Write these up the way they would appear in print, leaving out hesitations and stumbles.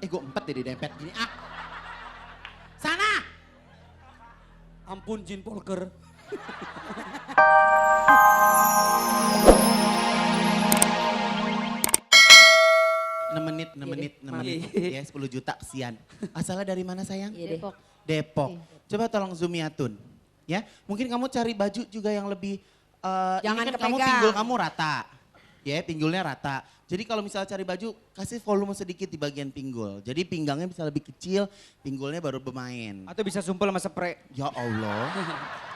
Gue empet deh di dempet gini. Ah. Sana. Ampun Jin Polker. 6 menit, 6 menit. Ya 10 juta kesian. Asalnya dari mana sayang? Depok. Depok. Coba tolong zoom ya Tun. Ya, mungkin kamu cari baju juga yang lebih Jangan ini kan kamu kepegang. pinggul kamu rata. Ya, pinggulnya rata. Jadi kalau misalnya cari baju, kasih volume sedikit di bagian pinggul. Jadi pinggangnya bisa lebih kecil, pinggulnya baru bermain. Atau bisa sumpel sama spray. Ya Allah,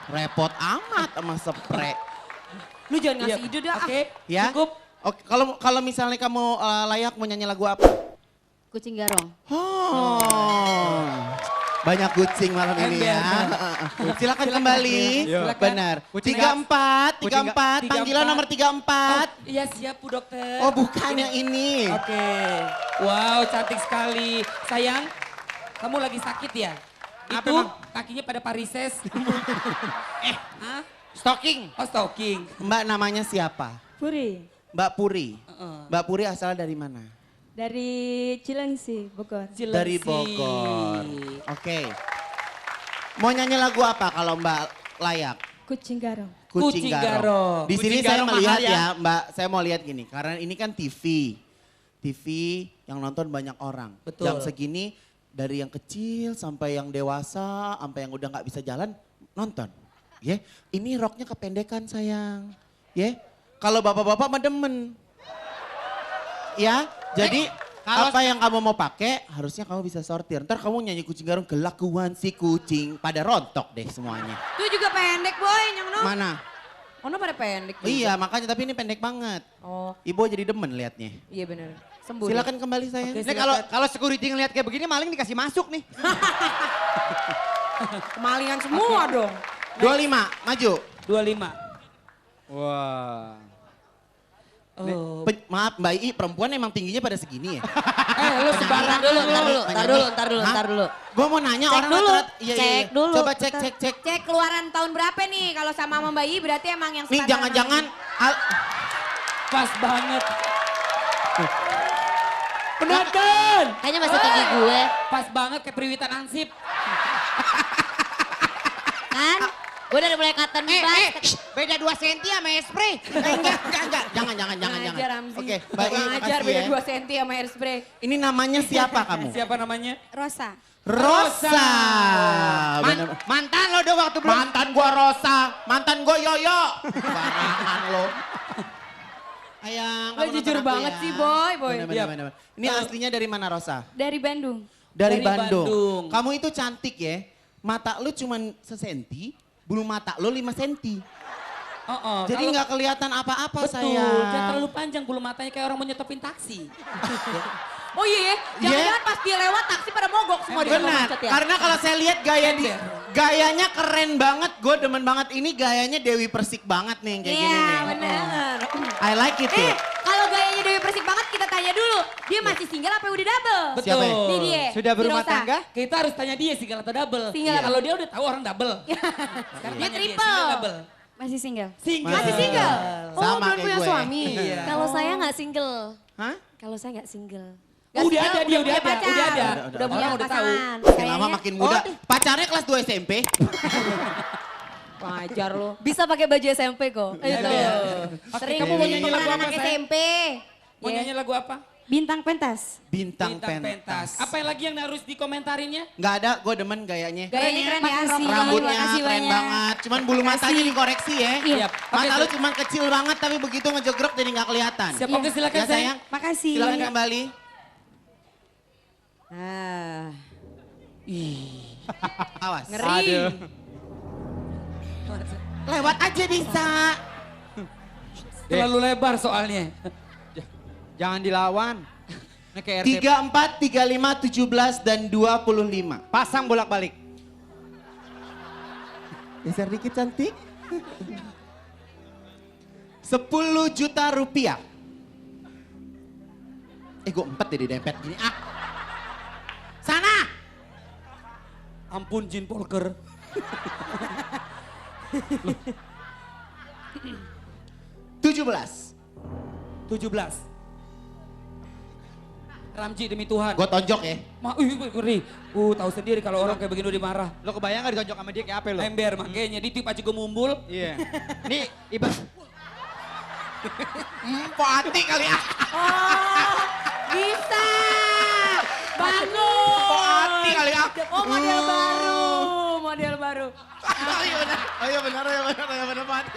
repot amat sama spray. Lu jangan ngasih ide dah. Oke, Ya, cukup. Oke, kalau misalnya kamu layak mau nyanyi lagu apa? Kucing garong. Oh, banyak kucing malam ini ya. Silakan kembali. Silakan. Benar. Kucing 34, 34, 34. panggilan nomor 34. Iya siap Bu Dokter. Oh, bukan yang ini. Oke. Wow, cantik sekali. Sayang, kamu lagi sakit ya? Apa, Itu Bang? kakinya pada parises. Hah? Stalking. Oh, stalking. Mbak namanya siapa? Puri, Mbak Puri. Heeh. Mbak Puri asal dari mana? dari Cilengsi, Bogor. Dari Bogor. Oke. Mau nyanyi lagu apa kalau Mbak layak? Kucing garong. Kucing garong. Di sini Kucing saya garong melihat mahal ya. ya Mbak, saya mau lihat gini. Karena ini kan TV. TV yang nonton banyak orang. Betul. Jam segini dari yang kecil sampai yang dewasa, sampai yang udah nggak bisa jalan, nonton. Ya, ini roknya kependekan sayang. Ya, kalau bapak-bapak mah demen. Ya, jadi apa yang kamu mau pakai harusnya kamu bisa sortir. Ntar kamu nyanyi kucing garong, kelakuan si kucing, pada rontok deh semuanya. Itu juga pendek boy, yang no. Mana? Ono pada pendek juga. Iya makanya tapi ini pendek banget. Oh, Ibu jadi demen liatnya. iya bener. Sembuh. Silakan kembali sayang. Oke, Ini kalau security ngeliat kayak begini maling dikasih masuk nih. Kemalingan semua dong. 25, maju. 25. Wah. Oh. Maaf Mbak I, perempuan emang tingginya pada segini ya? Lu sembarang Ntar dulu, dulu. ntar dulu. Gue mau nanya Cek orang dulu, rata-rata. Iya, iya, cek iya. dulu. Coba cek. Cek keluaran tahun berapa nih? Kalau sama Mama Bayi berarti emang yang Nih standar jangan-jangan, Pas banget. Penonton. Kayaknya masih tinggi gue. Pas banget kayak Priwitan Ansip. Kan? Gue udah mulai katan Beda 2 senti sama spray. enggak. Jangan. Ngajar Ramzi. Oke, Mbak I, Ngajar makasih beda ya. 2 cm sama hairspray. Ini namanya siapa kamu? Siapa namanya? Rosa. Rosa. Mantan lo dong waktu belum. Mantan gua Rosa, mantan gua Yoyo. Barangan lo. Ayang, Lo kamu jujur nonton aku banget ya. sih boy. Bener. Ini aslinya dari mana Rosa? Dari Bandung. Dari Dari Bandung. Bandung. Kamu itu cantik ya. Mata lu cuman sesenti, bulu mata lu 5 senti. Oh, Jadi nggak kelihatan apa-apa betul, sayang. jangan terlalu panjang bulu matanya kayak orang mau nyetopin taksi. Oh iya, jangan-jangan pas dia lewat taksi pada mogok semua di Benar, macet ya. karena kalau saya lihat gayanya keren banget. Gue demen banget. Ini gayanya Dewi Persik banget nih kayak gini Iya nih. bener. I like it tuh. Kalau gayanya Dewi Persik banget kita tanya dulu. Dia masih single apa udah double? Betul. Siapa ya? Ini dia. Sudah si berumah Rosa. tangga? Kita harus tanya dia single atau double. Single apa? Kalau dia udah tahu orang double. Sekarang Dia tanya triple. single double. Masih single. Single. Masih single? Oh Sama belum kayak punya gue. suami? Iya. Kalau saya nggak single. Hah? Kalau saya nggak single. Nggak Udah single, ada dia, udah punya ada, pacar. udah ada. Udah punya Orang udah tahu. pasangan. Makin lama makin muda. Pacarnya kelas 2 SMP. Wajar lo. Bisa pakai baju SMP kok. Itu. Oke, Sering kamu mau nyanyi lagu apa, anak sayang? SMP. Mau Ya. nyanyi lagu apa? Bintang pentas. Bintang pentas. Apa yang lagi yang harus dikomentarinnya? Nggak ada, gue demen gayanya. Gayanya keren ya. Makasih. Rambutnya Makasih keren banyak. banget. Cuman bulu matanya dikoreksi ya. Iya. Mata Oke, lu cuman kecil banget tapi begitu ngejogrok jadi nggak kelihatan. Siap, oke silakan Ya sayang. sayang. Makasih. Silakan kembali. Ah, Awas. ngeri. Lewat aja bisa. Terlalu lebar soalnya. Jangan dilawan. Ini kayak RT. 34, 35, 17, dan 25. Pasang bolak-balik. Geser dikit cantik. 10 juta rupiah. Gue empet deh di dempet gini. Ah. Sana. Ampun Jin Polker. 17. 17. Ramji demi Tuhan. Gue tonjok ya. Ngeri. Tahu sendiri kalau orang kayak begini udah dimarah. Lo kebayang gak digonjok sama dia kayak apa lo? Ember makanya ditiup aja gue mumbul. Iya. Nih, ibarat Poati kali ya. Oh, bisa. Bagus. Poati kali ya. Oh, model baru. Model baru. Oh iya benar, Poati,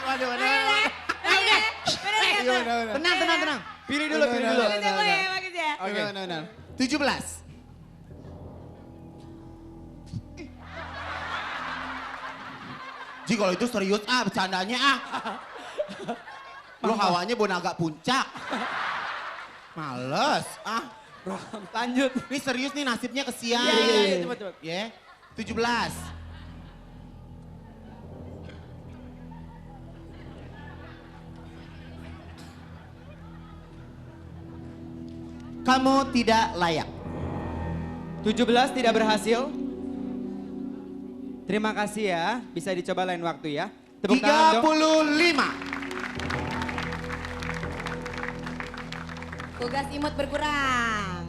benar. tenang. Pilih dulu. Bagus ya, Boy, bagus ya. Oke, benar. 17. Ji kalau itu serius bercandanya Lo hawanya agak puncak. Males Lanjut. Ini serius nih nasibnya kesian. Iya, cepet. Ya. 17. Kamu tidak layak. 17 tidak berhasil. Terima kasih ya, bisa dicoba lain waktu ya. Tepuk tangan dong. 35. Tugas imut berkurang.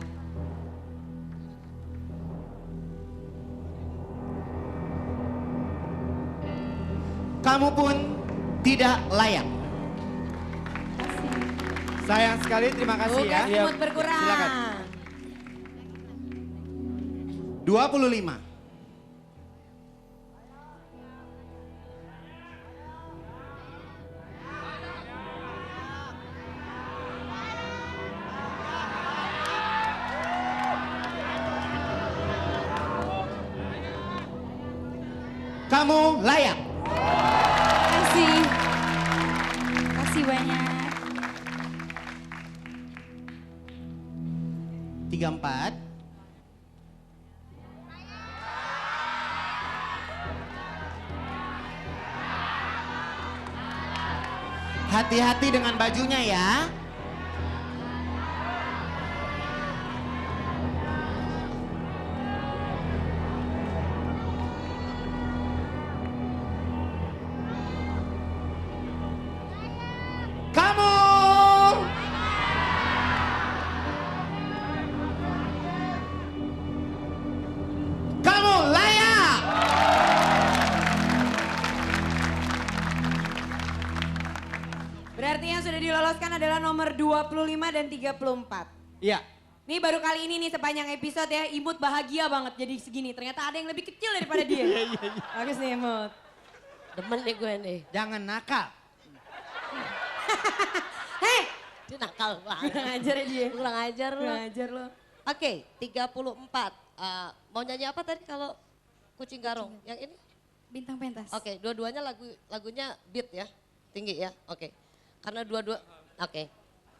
Kamu pun tidak layak. Sayang sekali, terima kasih ya. Tugas imut berkurang. Silakan. 25. Kamu layak. Kasih. Kasih banyak. 34. Hati-hati dengan bajunya ya. Kamu layak. Berarti yang sudah diloloskan adalah nomor 25 dan 34. Iya. Nih baru kali ini nih sepanjang episode ya, Imut bahagia banget jadi segini. Ternyata ada yang lebih kecil daripada dia. Bagus nih Imut. Demen nih gue nih. Jangan nakal. Hei, Dia nakal banget. kurang ajar ya dia. Kurang ajar lu. Kurang ajar lo. Oke, 34. Mau nyanyi apa tadi kalau Kucing Garong? Yang ini? Bintang pentas. Oke, dua-duanya lagunya beat ya. Tinggi ya. Oke. Karena dua-dua. Oke.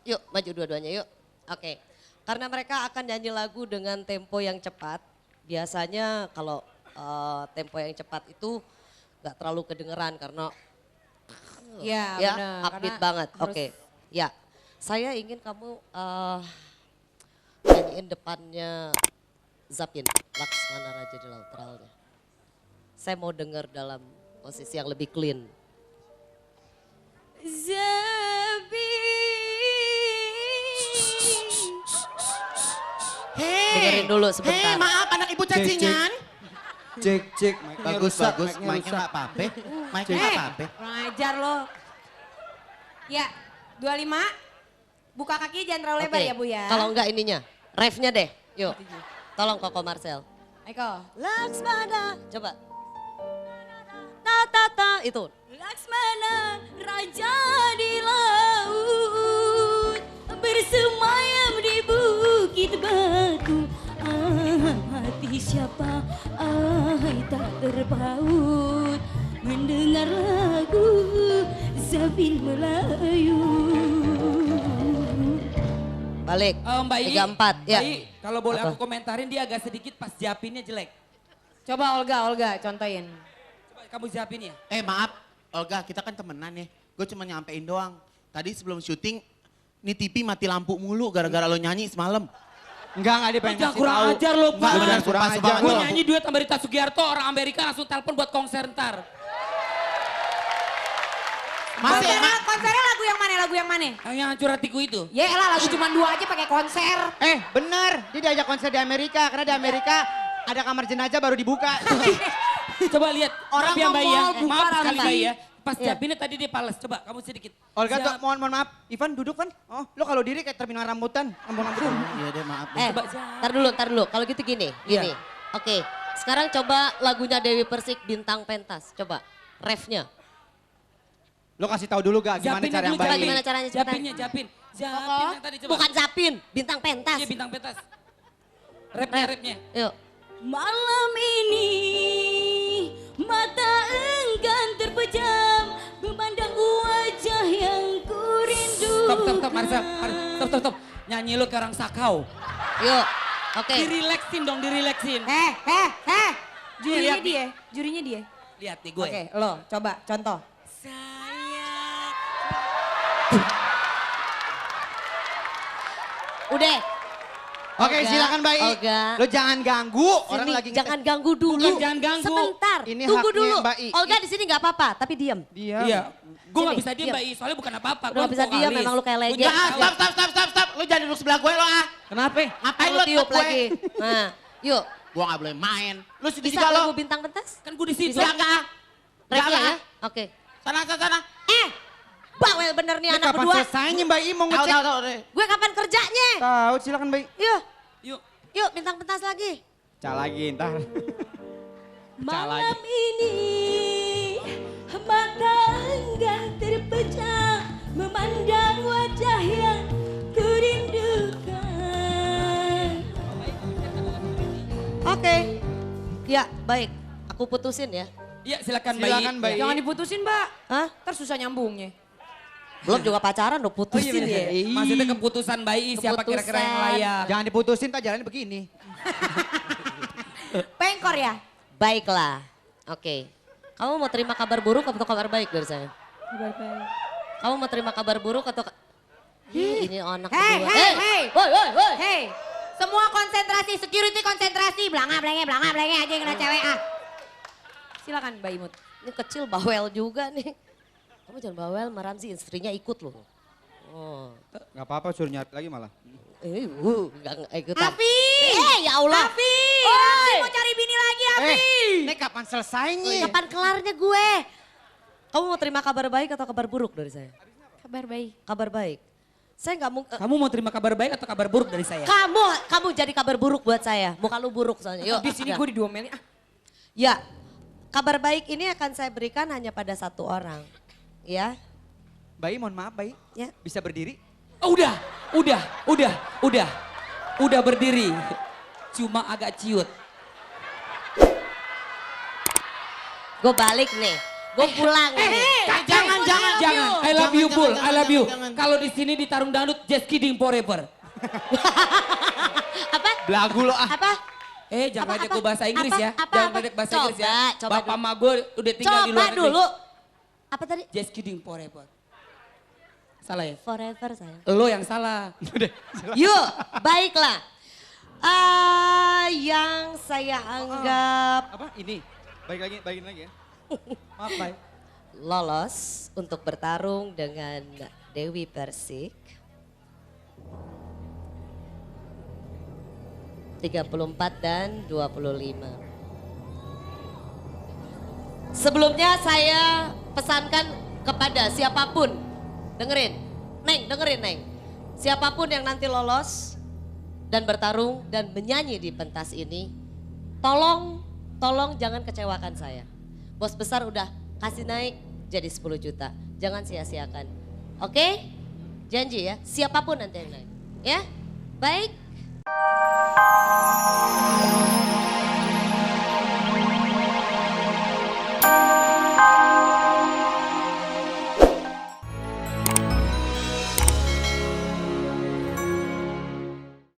Yuk, maju dua-duanya yuk. Oke. Karena mereka akan nyanyi lagu dengan tempo yang cepat. Biasanya kalau tempo yang cepat itu nggak terlalu kedengeran karena Ya, ya benar. upbeat Karena banget. harus- Oke. Ya. Saya ingin kamu nyanyiin depannya Zapin, Laksmana Raja di Laut Teralnya. Saya mau dengar dalam posisi yang lebih clean. Dengerin dulu sebentar. Maaf anak ibu cacingan. Cek. Bagus. Mic-nya nggak apa-apa. Mic-nya nggak apa-apa. Kurang ajar lo. Ya, 25. Buka kaki jangan terlalu lebar Oke, ya Bu ya. Kalau enggak ininya, ref-nya deh. Yuk, tolong Koko Marcel. Eko. Laksmana, coba. Ta, itu. Laksmana raja di laut bersemayam di bukit batu. Hati siapa tak terpaut mendengar lagu Zapin Melayu. Balik. Mbak I, 34, ya. Mbak I, kalau boleh Apa? aku komentarin dia agak sedikit pas Japinnya jelek. Coba Olga contohin. Coba kamu Japin ya. Maaf, Olga, kita kan temenan ya. Gue cuma nyampein doang. Tadi sebelum syuting, nih TV mati lampu mulu gara-gara lo nyanyi semalam. Enggak dia pengen Jangan kasih kurang tahu. ajar lo, Enggak, Pak. benar, kurang sumpah, ajar Gue lo. nyanyi duet sama Rita Sugiarto, orang Amerika langsung telepon buat konser ntar. Masih, Konsernya lagu yang mana? lagu yang mana? Yang hancur hatiku itu. Ya elah lagu cuma 2 aja pakai konser. Bener, dia diajak konser di Amerika. Karena di Amerika ada kamar jenazah baru dibuka. Coba lihat. Orang maaf ya Mbak ya. mau buka Maaf sekali apa? Mbak ya. Pas Iya. Japinnya tadi dia pales. Coba kamu sedikit. Olga tuh Siap. mohon maaf. Ivan duduk Van. Oh lo kalau diri kayak terminal rambutan. Rambutan. Iya deh maaf deh. Coba, Zap. Tar dulu. Kalau gitu gini. Iya. Oke, sekarang coba lagunya Dewi Persik Bintang Pentas. Coba, refnya. Lo kasih tahu dulu gak gimana Japinnya cara yang dulu, Coba baik. gimana caranya cepetan. Japinnya, Japin. Japin yang tadi coba. Bukan Zapin, Bintang Pentas. Iya bintang petas. Rapnya. Yuk. Malam ini mata enggan terpejam memandang wajah yang kurindukan. Stop Marcel. Stop. Nyanyi lu ke orang sakau. Yuk, oke. Dirileksin dong, dirileksin. Jurinya lihat dia, jurinya dia. Lihat nih gue. Oke, lo coba contoh. Udah. Oke Olga, silakan Mbak I. Olga. Lo jangan ganggu orang Sini, lagi jangan ganggu dulu. Bukan jangan ganggu. Sebentar, Ini tunggu haknya dulu. Mbak I. Olga di sini nggak apa-apa, tapi diam. Dia. Iya. Gue gak Sini, bisa diem diam. Mbak I, soalnya bukan apa-apa. Udah nggak bisa diam, memang lu kayak legend. Stop. Lu jangan duduk sebelah gue lo ah. Kenapa? Ngapain Lu lu tiup tiup gue? lagi. Nah, yuk. Gua gak boleh main. Lu sedih Bisa juga lo. lagu Bintang Pentas? Kan gue di situ. Bisa gak? Refnya Enggak, ya? Oke. Sana. Bawel bener nih Ini anak kapan berdua. selesainya Mbak I mau Tahu ngecek? tahu deh. Gue kapan kerjanya? Tahu silakan Mbak I. Yuk, Yuk. yuk Bintang Pentas lagi. Cak lagi ntar. Malam ini mata enggan terpejam memandang wajah yang kurindukan. Oke. Ya, baik. Aku putusin ya. Iya silakan Mbak I. Silakan Mbak I. Jangan diputusin, Mbak. Hah? Ntar susah nyambungnya. Belum juga pacaran udah putusin ya. Maksudnya keputusan Mbak I siapa Keputusan. kira-kira yang layak. Jangan diputusin tak jalannya begini. Pengkor ya? Baiklah. Oke. Kamu mau terima kabar buruk atau kabar baik dari saya? Kabar baik. Kamu mau terima kabar buruk atau... Ini anak Hei, berdua. hei. Woi. Hei, semua konsentrasi, security konsentrasi. Belanga aja yang kena cewek ah. Silakan Mbak Imut. Ini kecil bawel juga nih. Kamu jangan bawel, Maramzi istrinya ikut loh. Oh. Gak apa-apa suruh nyari lagi malah. Gak ikutan. Afi! Ya Allah. Afi! Oi! Ramzi mau cari bini lagi Afi! Ini kapan selesainya? Kapan kelarnya gue? Kamu mau terima kabar baik atau kabar buruk dari saya? Kabar baik. Kabar baik. Saya nggak mau. Kamu mau terima kabar baik atau kabar buruk dari saya? Kamu jadi kabar buruk buat saya. Muka lu buruk soalnya. Yuk. Di sini ya. gue diomelin ah. Ya, kabar baik ini akan saya berikan hanya pada satu orang. Ya, Mbak I mohon maaf Mbak I. ya. Bisa berdiri? Oh, udah berdiri. Cuma agak ciut. Gue balik nih. Gue pulang nih. Jangan. I love you, Bul. I love you. Jangan. Kalau di sini di Tarung Dangdut, just kidding forever. Apa? Belagu lo ah. Apa? Jangan Apa, ledek apa? gue bahasa Inggris Apa? ya. Apa, Jangan apa? ledek bahasa Coba, Inggris ya. coba Bapak dulu. sama gue udah tinggal di luar Coba negeri. dulu. Apa tadi? Just kidding forever. Salah ya? Forever sayang. Lo yang salah. Yuk, baiklah. Yang saya anggap Apa ini? Balikin lagi ya. Maaf Mbak I. lolos untuk bertarung dengan Dewi Persik. 34 dan 25. Sebelumnya saya pesankan kepada siapapun, dengerin Neng. Siapapun yang nanti lolos dan bertarung dan menyanyi di pentas ini, tolong jangan kecewakan saya. Bos besar udah kasih naik jadi 10 juta. Jangan sia-siakan. Oke? Janji ya, siapapun nanti yang naik. Ya? Baik?